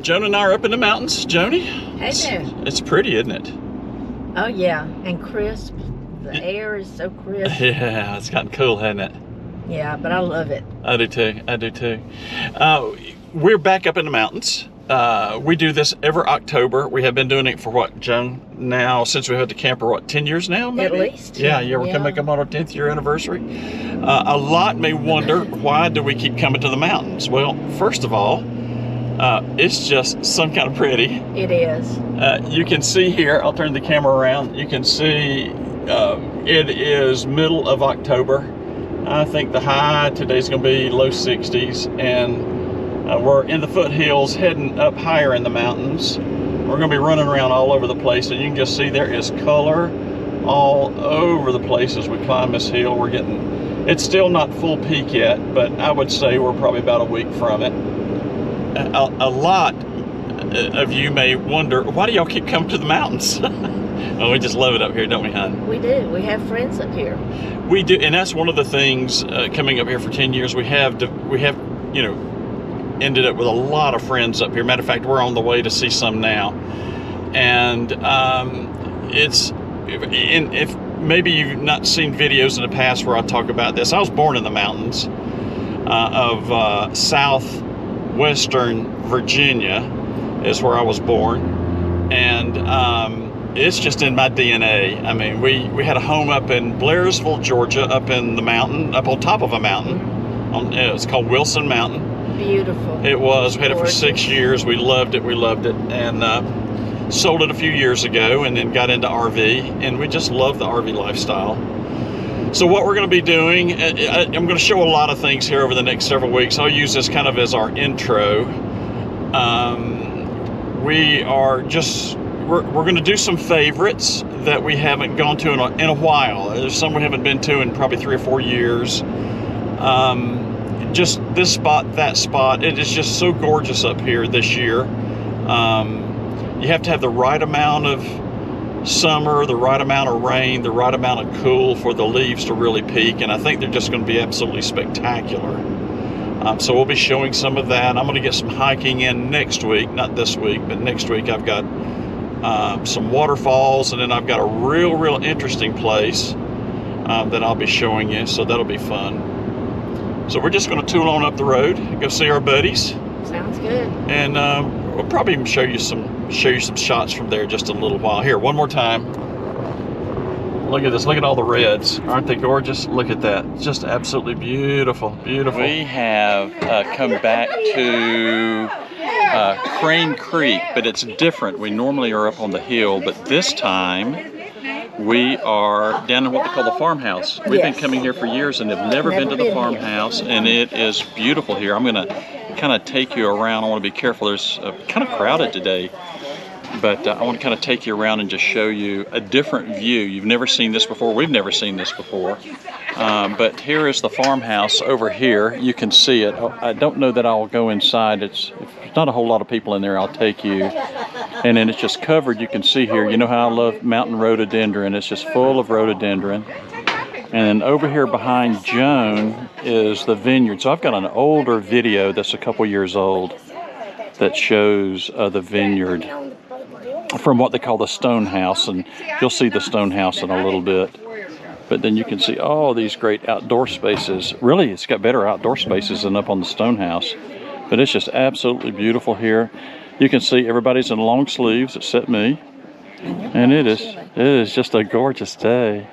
Joan and I are up in the mountains. Joni? Hey there. It's pretty, isn't it? Oh yeah, and crisp. The air is so crisp. Yeah, it's gotten cool, hasn't it? Yeah, but I love it. I do too. I do too. We're back up in the mountains. We do this every October. We have been doing it for what, Joan? Now, since we had the camper, what, 10 years now? Maybe? At least. Yeah, we're coming up on our 10th year anniversary. A lot may wonder, why do we keep coming to the mountains? Well, first of all, it's just some kind of pretty. It is. You can see here, I'll turn the camera around, you can see it is middle of October. I think the high today's going to be low 60s, and we're in the foothills heading up higher in the mountains. We're going to be running around all over the place, and you can just see there is color all over the place as we climb this hill. It's still not full peak yet, but I would say we're probably about a week from it. A lot of you may wonder, why do y'all keep coming to the mountains? Oh, we just love it up here, don't we, hon? We do. We have friends up here. We do, and that's one of the things coming up here for 10 years. We have, you know, ended up with a lot of friends up here. Matter of fact, we're on the way to see some now. And if maybe you've not seen videos in the past where I talk about this, I was born in the mountains of southwestern Virginia is where I was born. And it's just in my DNA. I mean, we had a home up in Blairsville, Georgia, up in the mountain, up on top of a mountain. It's called Wilson Mountain. Beautiful. It was. We had it for 6 years. We loved it. And sold it a few years ago, and then got into RV, and we just love the RV lifestyle. So what we're going to be doing, I'm going to show a lot of things here over the next several weeks. I'll use this kind of as our intro. We're going to do some favorites that we haven't gone to in a while. There's some we haven't been to in probably 3 or 4 years. Just this spot, that spot. It is just so gorgeous up here this year. You have to have the right amount of summer, the right amount of rain, the right amount of cool for the leaves to really peak, and I think they're just going to be absolutely spectacular. So we'll be showing some of that. I'm going to get some hiking in next week, not this week, but next week. I've got some waterfalls, and then I've got a real interesting place that I'll be showing you, so that'll be fun. So we're just going to tool on up the road, go see our buddies. Sounds good. And we'll probably even show you some shots from there just in a little while. Here, one more time. Look at this. Look at all the reds. Aren't they gorgeous? Look at that. Just absolutely beautiful. Beautiful. We have come back to Crane Creek, but it's different. We normally are up on the hill, but this time we are down in what they call the farmhouse. We've been coming here for years and have never been to the farmhouse, and it is beautiful here. I'm going to kind of take you around. I want to be careful. There's kind of crowded today, but I want to kind of take you around and just show you a different view. You've never seen this before. We've never seen this before. But here is the farmhouse over here. You can see it. I don't know that I'll go inside. If there's not a whole lot of people in there, I'll take you. And then it's just covered. You can see here. You know how I love mountain rhododendron. It's just full of rhododendron. And then over here behind Joan is the vineyard. So I've got an older video that's a couple years old that shows the vineyard from what they call the stone house. And you'll see the stone house in a little bit. But then you can see all these great outdoor spaces. Really, it's got better outdoor spaces than up on the stone house. But it's just absolutely beautiful here. You can see everybody's in long sleeves except me. And it is just a gorgeous day.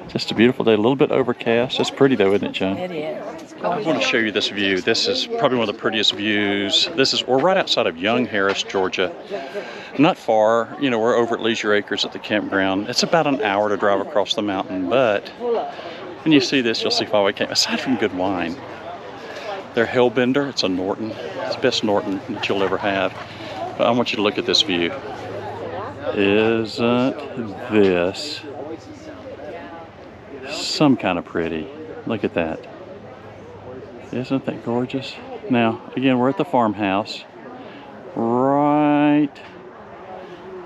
Just a beautiful day, a little bit overcast. It's pretty though, isn't it, Joan? It is. I want to show you this view. This is probably one of the prettiest views. We're right outside of Young Harris, Georgia. Not far, you know, we're over at Leisure Acres at the campground. It's about an hour to drive across the mountain, but when you see this, you'll see why we came. Aside from good wine, their Hellbender, it's a Norton. It's the best Norton that you'll ever have. But I want you to look at this view. Isn't this some kind of pretty? Look at that. Isn't that gorgeous? Now, again, we're at the farmhouse. Right.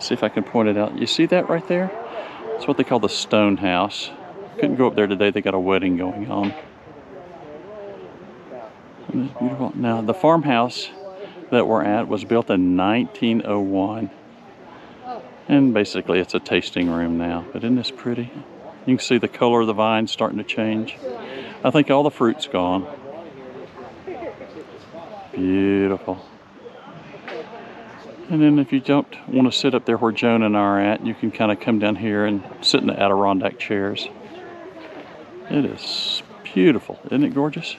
See if I can point it out. You see that right there? It's what they call the stone house. Couldn't go up there today. They got a wedding going on. Isn't this beautiful? Now, the farmhouse that we're at was built in 1901. And basically it's a tasting room now. But isn't this pretty? You can see the color of the vine starting to change. I think all the fruit's gone. Beautiful. And then if you don't want to sit up there where Joan and I are at, you can kind of come down here and sit in the Adirondack chairs. It is beautiful. Isn't it gorgeous?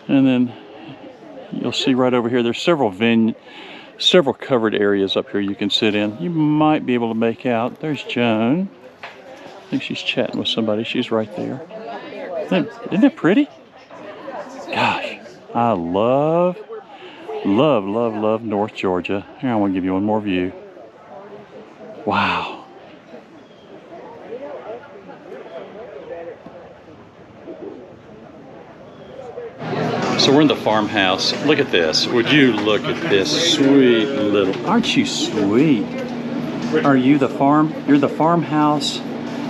And then you'll see right over here, there's several covered areas up here you can sit in. You might be able to make out. There's Joan. I think she's chatting with somebody. She's right there. Isn't it pretty? Gosh, I love North Georgia. Here, I want to give you one more view. Wow. So we're in the farmhouse. Look at this. Would you look at this sweet little... Aren't you sweet? Are you the farm? You're the farmhouse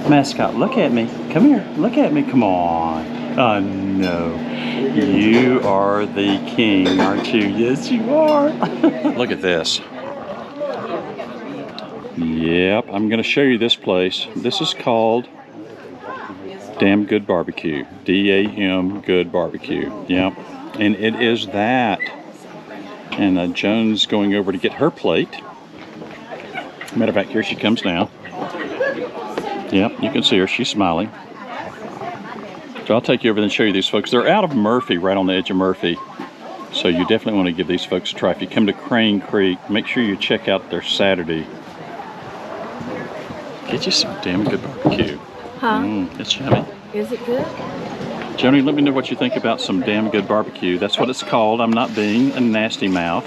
mascot. Look at me. Come here. Look at me. Come on. Oh, no. You are the king, aren't you? Yes, you are. Look at this. Yep, I'm going to show you this place. This is called Damn Good Barbecue. D-A-M Good Barbecue. Yep. And it is that. And Joan's going over to get her plate. Matter of fact, here she comes now. Yep, you can see her. She's smiling. So I'll take you over and show you these folks. They're out of Murphy, right on the edge of Murphy. So you definitely want to give these folks a try. If you come to Crane Creek, make sure you check out their Saturday. Get you some damn good barbecue. Huh? It's yummy. Is it good? Joni, let me know what you think about some damn good barbecue. That's what it's called. I'm not being a nasty mouth.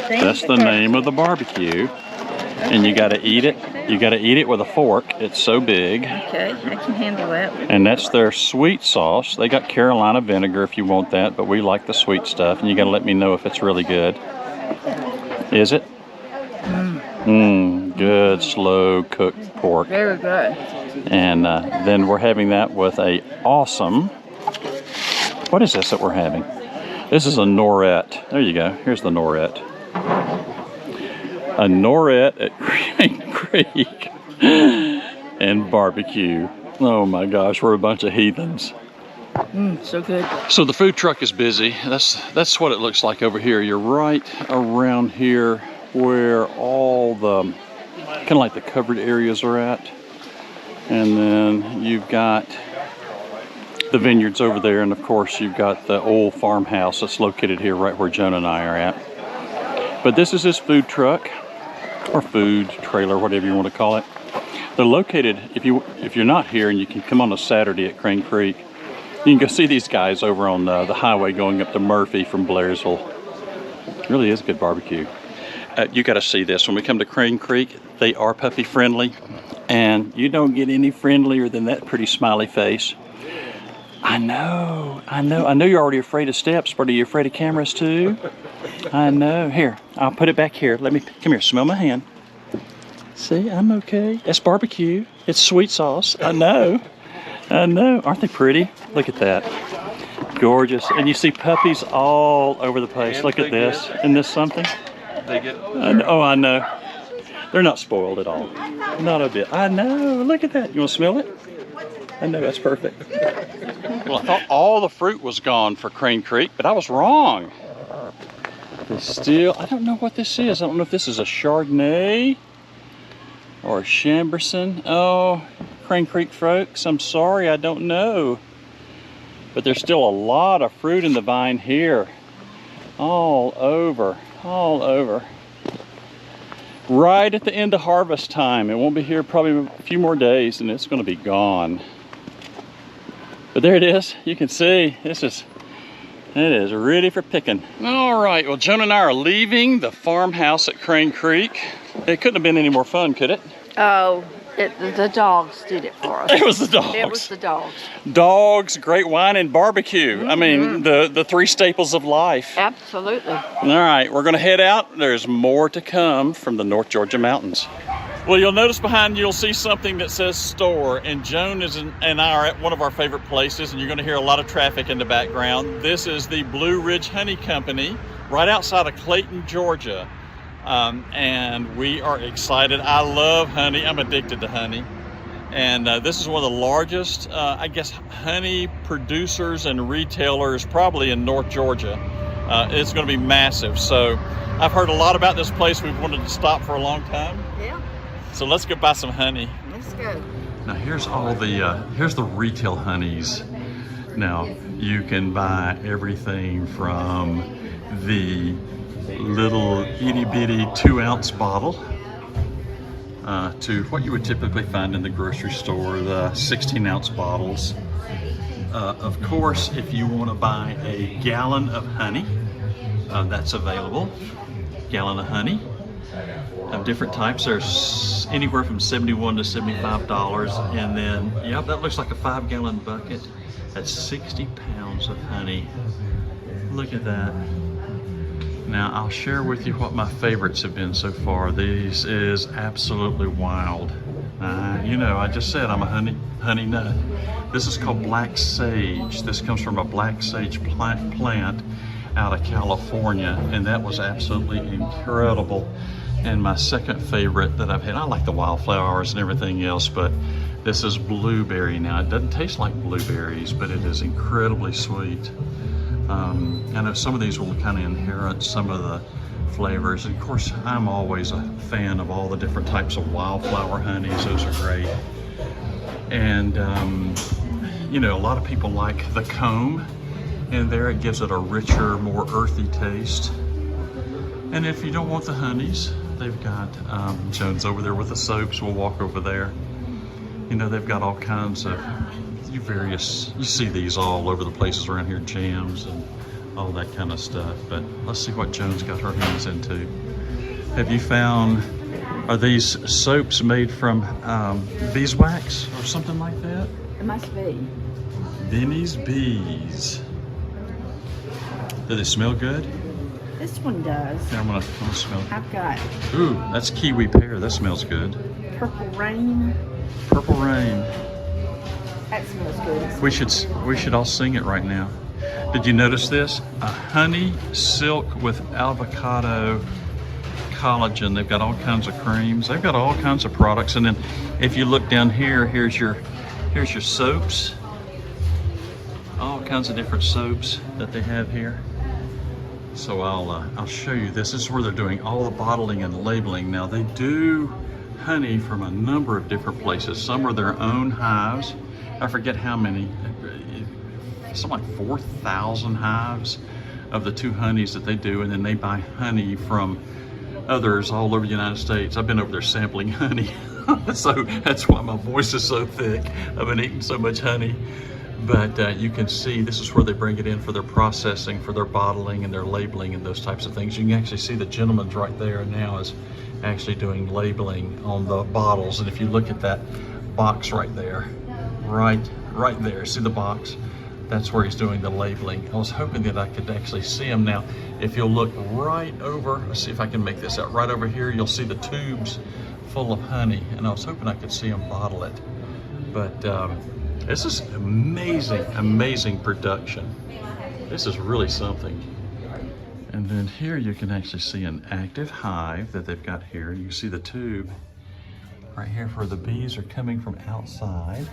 That's the name of the barbecue. And you got to eat it. You got to eat it with a fork. It's so big. Okay, I can handle that. And that's their sweet sauce. They got Carolina vinegar if you want that, but we like the sweet stuff. And you got to let me know if it's really good. Is it? Good, slow cooked pork. Very good. And then we're having that with a awesome... What is this that we're having? This is a Norette. There you go. Here's the Norette. A Norette at Crane Creek and barbecue. Oh my gosh, we're a bunch of heathens. So good. So the food truck is busy. That's what it looks like over here. You're right around here where all the kind of like the covered areas are at. And then you've got the vineyards over there, and of course you've got the old farmhouse that's located here right where Joan and I are at. But this is his food truck, or food trailer, whatever you want to call it. They're located, if you're not here and you can come on a Saturday at Crane Creek, you can go see these guys over on the highway going up to Murphy from Blairsville. It really is good barbecue. You got to see this. When we come to Crane Creek, they are puppy friendly, and you don't get any friendlier than that pretty smiley face. I know you're already afraid of steps, but are you afraid of cameras too? I know. Here, I'll put it back here. Come here, smell my hand. See, I'm okay. That's barbecue. It's sweet sauce. I know. Aren't they pretty? Look at that. Gorgeous. And you see puppies all over the place. Look at this. Isn't this something? They get I know. They're not spoiled at all. Not a bit. I know. Look at that. You want to smell it? I know. That's perfect. Well, I thought all the fruit was gone for Crane Creek, but I was wrong. I don't know what this is. I don't know if this is a Chardonnay or a Chamberson. Oh, Crane Creek folks, I'm sorry, I don't know. But there's still a lot of fruit in the vine here. All over. Right at the end of harvest time. It won't be here probably a few more days and it's going to be gone. But there it is. You can see it is ready for picking. All right, well, Joan and I are leaving the farmhouse at Crane Creek. It couldn't have been any more fun, could it? Oh, the dogs did it for us. It was the dogs. It was the dogs. Dogs, great wine, and barbecue. I mean, the three staples of life. Absolutely. All right, we're going to head out. There's more to come from the North Georgia mountains. Well, you'll notice behind you, you'll see something that says store, and Joan and I are at one of our favorite places, and you're going to hear a lot of traffic in the background. This is the Blue Ridge Honey Company. right outside of Clayton, Georgia. And we are excited. I love honey. I'm addicted to honey. And this is one of the largest, I guess, honey producers and retailers probably in North Georgia. It's going to be massive. So I've heard a lot about this place. We've wanted to stop for a long time. Yeah. So let's go buy some honey. Let's go. Now here's all the here's the retail honeys. Now you can buy everything from the little itty bitty 2-ounce bottle to what you would typically find in the grocery store, the 16-ounce bottles. Of course, if you want to buy a gallon of honey, that's available. Gallon of honey of different types. There's anywhere from $71 to $75, and then that looks like a 5-gallon bucket. That's 60 pounds of honey. Look at that. Now I'll share with you what my favorites have been so far. This is absolutely wild. I just said I'm a honey nut. This is called black sage. This comes from a black sage plant out of California, and that was absolutely incredible. And my second favorite that I've had, I like the wildflowers and everything else, but this is blueberry. Now it doesn't taste like blueberries, but it is incredibly sweet. I know some of these will kind of inherit some of the flavors. And of course, I'm always a fan of all the different types of wildflower honeys. Those are great. And, a lot of people like the comb in there. It gives it a richer, more earthy taste. And if you don't want the honeys, they've got Jones over there with the soaps. We'll walk over there. They've got all kinds of you see these all over the places around here, jams and all that kind of stuff. But let's see what Jones got her hands into. Have you found, are these soaps made from beeswax or something like that? It must be. Benny's Bees. Do they smell good? This one does. Yeah, I'm gonna smell it. I've got Ooh, that's kiwi pear. That smells good. Purple Rain. Purple Rain. That smells good. We should all sing it right now. Did you notice this? A honey silk with avocado collagen. They've got all kinds of creams. They've got all kinds of products. And then if you look down here, here's your soaps. All kinds of different soaps that they have here. So I'll show you this. This is where they're doing all the bottling and labeling. Now they do honey from a number of different places. Some are their own hives. I forget how many, something like 4,000 hives of the 2 honeys that they do, and then they buy honey from others all over the United States. I've been over there sampling honey, so that's why my voice is so thick. I've been eating so much honey. But you can see this is where they bring it in for their processing, for their bottling and their labeling and those types of things. You can actually see the gentleman's right there now is actually doing labeling on the bottles. And if you look at that box right there, right there, see the box? That's where he's doing the labeling. I was hoping that I could actually see him. Now, if you'll look right over, let's see if I can make this out, right over here, you'll see the tubes full of honey. And I was hoping I could see him bottle it. But this is amazing production. This is really something. And then here you can actually see an active hive that they've got here. You can see the tube right here where the bees are coming from outside.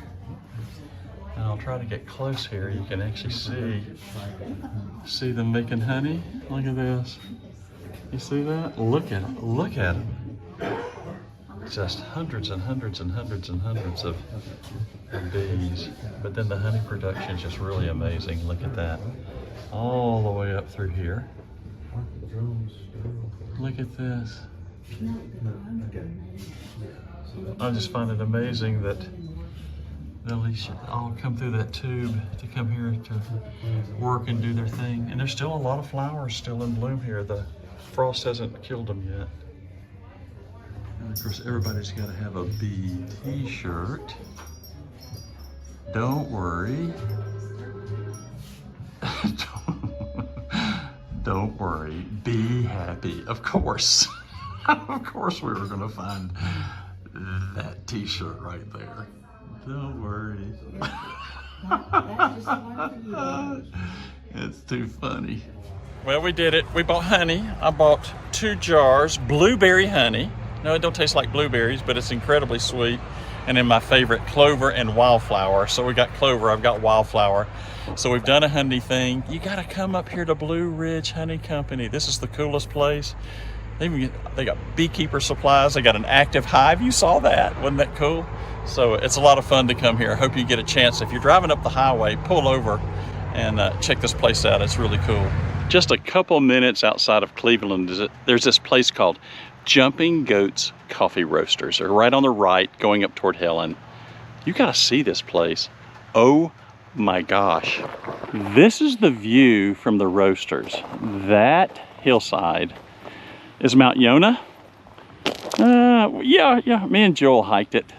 And I'll try to get close here. You can actually see them making honey. Look at this. You see that? Look at it. Look at it. Just hundreds and hundreds and hundreds and hundreds of bees. But then the honey production is just really amazing. Look at that. All the way up through here. Look at this. I just find it amazing that they'll all come through that tube to come here to work and do their thing. And there's still a lot of flowers still in bloom here. The frost hasn't killed them yet. And of course, everybody's got to have a bee t-shirt. Don't worry. Don't worry. Be happy. Of course. Of course we were going to find that t-shirt right there. Don't worry. It's too funny. Well, we did it. We bought honey. I bought 2 jars, blueberry honey. No, it don't taste like blueberries, but it's incredibly sweet. And then my favorite, clover and wildflower. So we got clover, I've got wildflower. So we've done a honey thing. You gotta come up here to Blue Ridge Honey Company. This is the coolest place. They got beekeeper supplies. They got an active hive. You saw that, wasn't that cool? So it's a lot of fun to come here. I hope you get a chance. If you're driving up the highway, pull over and check this place out. It's really cool. Just a couple minutes outside of Cleveland, there's this place called Jumping Goats Coffee Roasters. They're right on the right, going up toward Helen. You gotta see this place. Oh my gosh. This is the view from the roasters. That hillside is Mount Yonah. Yeah, me and Joel hiked it.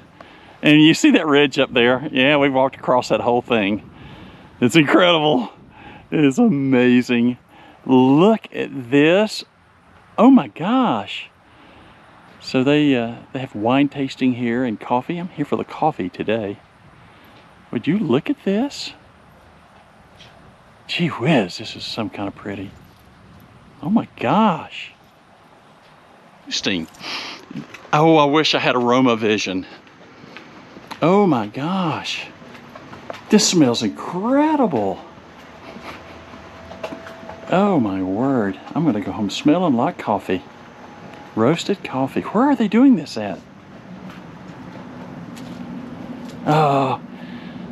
And you see that ridge up there? Yeah, we walked across that whole thing. It's incredible. It is amazing. Look at this. Oh my gosh. So they have wine tasting here and coffee. I'm here for the coffee today. Would you look at this? Gee whiz, this is some kind of pretty. Oh my gosh. Interesting. Oh, I wish I had aroma vision. Oh my gosh. This smells incredible. Oh my word. I'm gonna go home smelling like coffee. Roasted coffee. Where are they doing this at? Oh,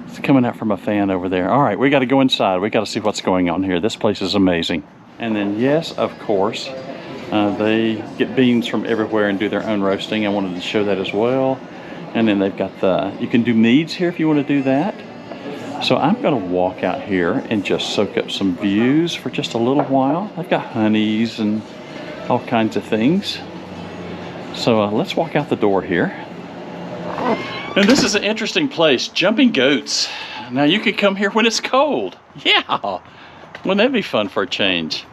it's coming out from a fan over there. All right, we got to go inside. We got to see what's going on here. This place is amazing. And then, yes, of course, they get beans from everywhere and do their own roasting. I wanted to show that as well. And then they've got you can do meads here if you want to do that. So I'm going to walk out here and just soak up some views for just a little while. I've got honeys and all kinds of things. So let's walk out the door here. And this is an interesting place, Jumping Goats. Now you can come here when it's cold. Yeah, wouldn't that be fun for a change?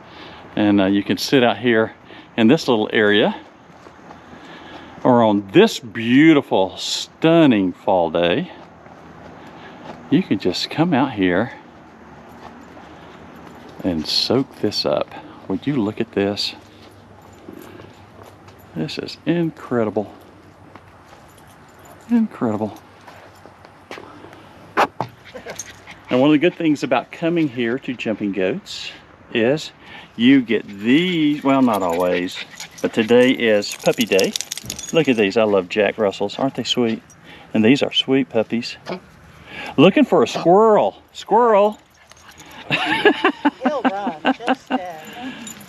And you can sit out here in this little area, or on this beautiful, stunning fall day, you can just come out here and soak this up. Would you look at this? This is incredible. Incredible. And one of the good things about coming here to Jumping Goats is you get these, well, not always, but today is puppy day. Look at these. I love Jack Russells. Aren't they sweet? And these are sweet puppies. Looking for a squirrel. Squirrel. He'll run. Just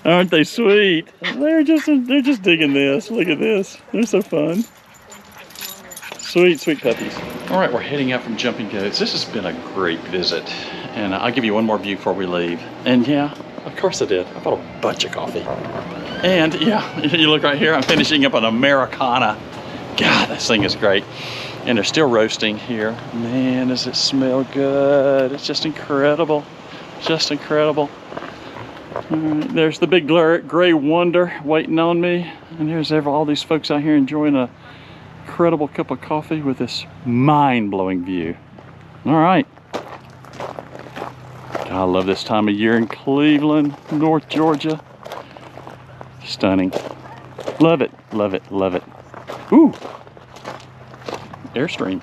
Aren't they sweet? They're just digging this. Look at this. They're so fun. Sweet, sweet puppies. All right, we're heading out from Jumping Goats. This has been a great visit. And I'll give you one more view before we leave. And yeah, of course I did. I bought a bunch of coffee. And yeah, you look right here, I'm finishing up an Americana. God, this thing is great. And they're still roasting here. Man, does it smell good. It's just incredible. Just incredible. All right, there's the big gray Wonder waiting on me. And here's all these folks out here enjoying a incredible cup of coffee with this mind-blowing view. All right. I love this time of year in Cleveland, North Georgia. Stunning. Love it, love it, love it. Ooh, Airstream.